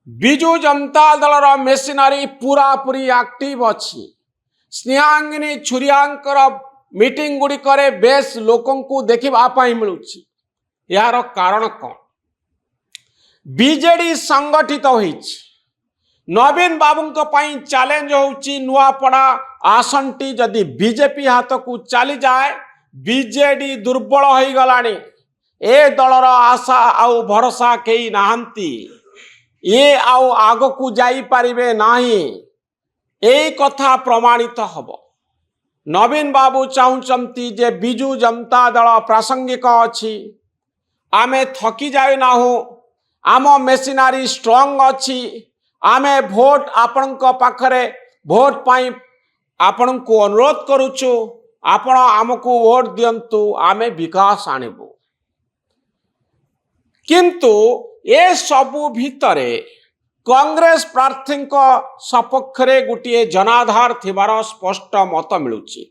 विजु जनता दलर मेसिनरी पूरा पूरी एक्टिव अच्छी। स्नेहांगिनी छुरियांकर मीटिंग गुड़िक बेस लोकं को देखा मिलूँ। यार कारण कौन? बीजेडी संगठित हो नवीन बाबू चैलेंज होउची नुआपड़ा आसनटी जदि बीजेपी हाथ को चली जाए बीजेडी दुर्बल हो गलानी। ए दलर आशा आउ भरोसा कई नाहंती। ये आउ आग को जाई पारिबे नाही। ए कथा प्रमाणित हब। नवीन बाबू चाहूचंती जे बिजु जनता दल प्रासंगिक अछि। आमे थकी जाए ना हो। आम मेसिनारी स्ट्रांग अच्छी। आमे भोट आपण पाखरे भोट पाई आपण को अनुरोध करुचु। आपण आमको वोट दियंतु आमे विकास आनिबु। किंतु ए सबु भितरे कांग्रेस प्रार्थी सपक्षरे गोटे जनाधार थिबार स्पष्ट मत मिलुची।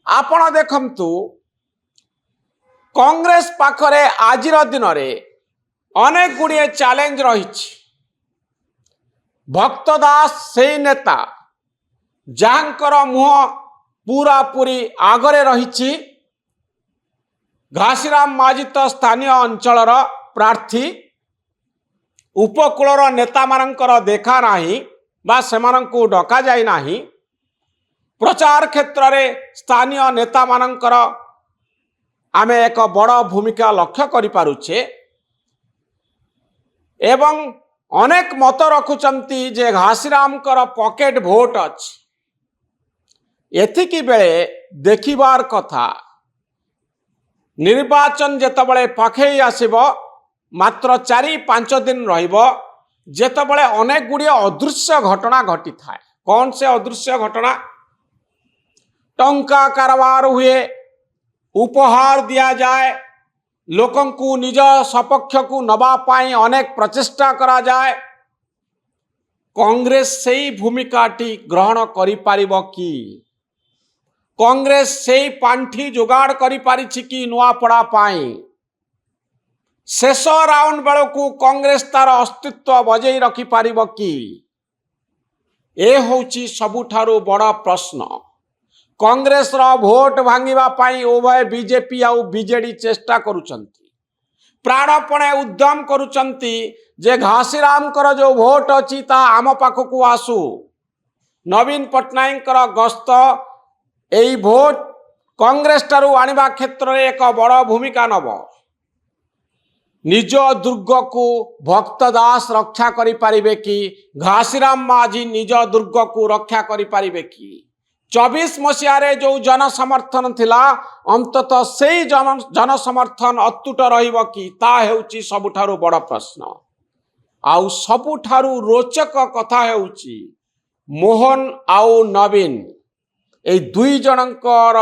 आपण देखंतु कांग्रेस पाखरे आजिर दिन रे अनेक गुड़िए चैलेंज रही। भक्तदास से नेता जहाँकर मुह पूरा पूरी आगरे रही। घासीराम माझी तो स्थानीय अंचलर प्रार्थी उपकूलर नेता मानकर देखा नाही बा सेमानंकु डका जाई नाही। प्रचार क्षेत्र रे स्थानीय नेता मानकर आमे एक बड़ भूमिका लक्ष्य करि पारुछे। एवं अनेक मत रखुचंती जे घासीराम कर पॉकेट भोट अच्छी। एथिकी बेले देखिबार कथा निर्वाचन जेतबळे पाखे आसीबो मात्र 4-5 दिन रहिबो जेतबळे अनेक गुड़िए अदृश्य घटना घटी थाए। कौन से अदृश्य घटना? टंका कारोबार हुए, उपहार दिया जाए, लोकं को निज सपक्ष को नबा पाई अनेक प्रचेष्टा करा जाए। कांग्रेस सेई भूमिकाटी ग्रहण करि पारिबो कि? कांग्रेस सेई पांठी जुगाड़ करि पारिछि कि नुआपड़ा पाई? शेष राउंड बेलू कांग्रेस तार अस्तित्व बजै रखि पारिबो कि? ए होउची सबुठारु बड़ प्रश्न। कांग्रेस रो भोट भांगिबा पाई उभय बीजेपी आउ बीजेडी चेष्टा करुचंती। प्राणपणे उद्यम करुचंती जे घासीराम कर जो भोट अछि ता आम पाखकु आसु। नवीन पटनायक कर गस्त एई भोट कांग्रेस टारु आनिबा क्षेत्र रे एक बड़ भूमिका नब। निज दुर्ग को भक्तदास रक्षा करि पारिबे कि? घासीराम माझी निज दुर्ग को रक्षा करि पारिबे कि? 24 मसीह जो जनसमर्थन थिला अंततः से जनसमर्थन अतुट रहिबो कि? ता हेउची सबुठारु बड़ प्रश्न। आउ सबुठारु रोचक कथा हेउची मोहन आउ नवीन ए दुई जनकर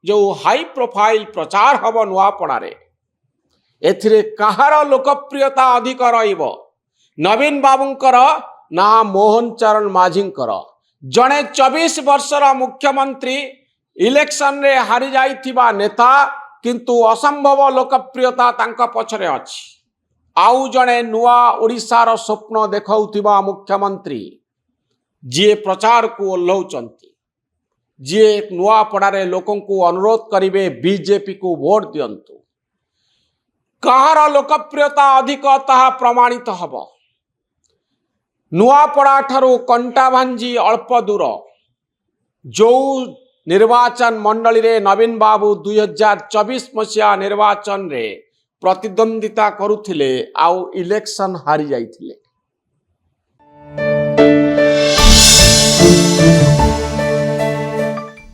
जो हाई प्रोफाइल प्रचार हब नुआपड़ारे एथिरे कहार लोकप्रियता अधिक रहिबो? नवीन बाबूंकर ना मोहन चरण माझींकर? जड़े 24 वर्षर मुख्यमंत्री इलेक्शन रे हारी जाइथिबा नेता किंतु असंभव लोकप्रियता तांका पछरे अछि। आउ जड़े नुआ ओडिशार स्वप्न देखाउथिबा मुख्यमंत्री जे प्रचार को ओल्लौचंती, जे नुआपड़ारे लोकं को अनुरोध करिवे बीजेपी को वोट दियंतु। कहार लोकप्रियता अधिक ताहा प्रमाणित हब। नुआपड़ा ठारू कंटाभांजी अल्प दूर जो निर्वाचन मंडली रे नवीन बाबू 2024 मसीहा निर्वाचन रे प्रतिद्वंदिता करुथिले आउ इलेक्शन हारी जाइथिले।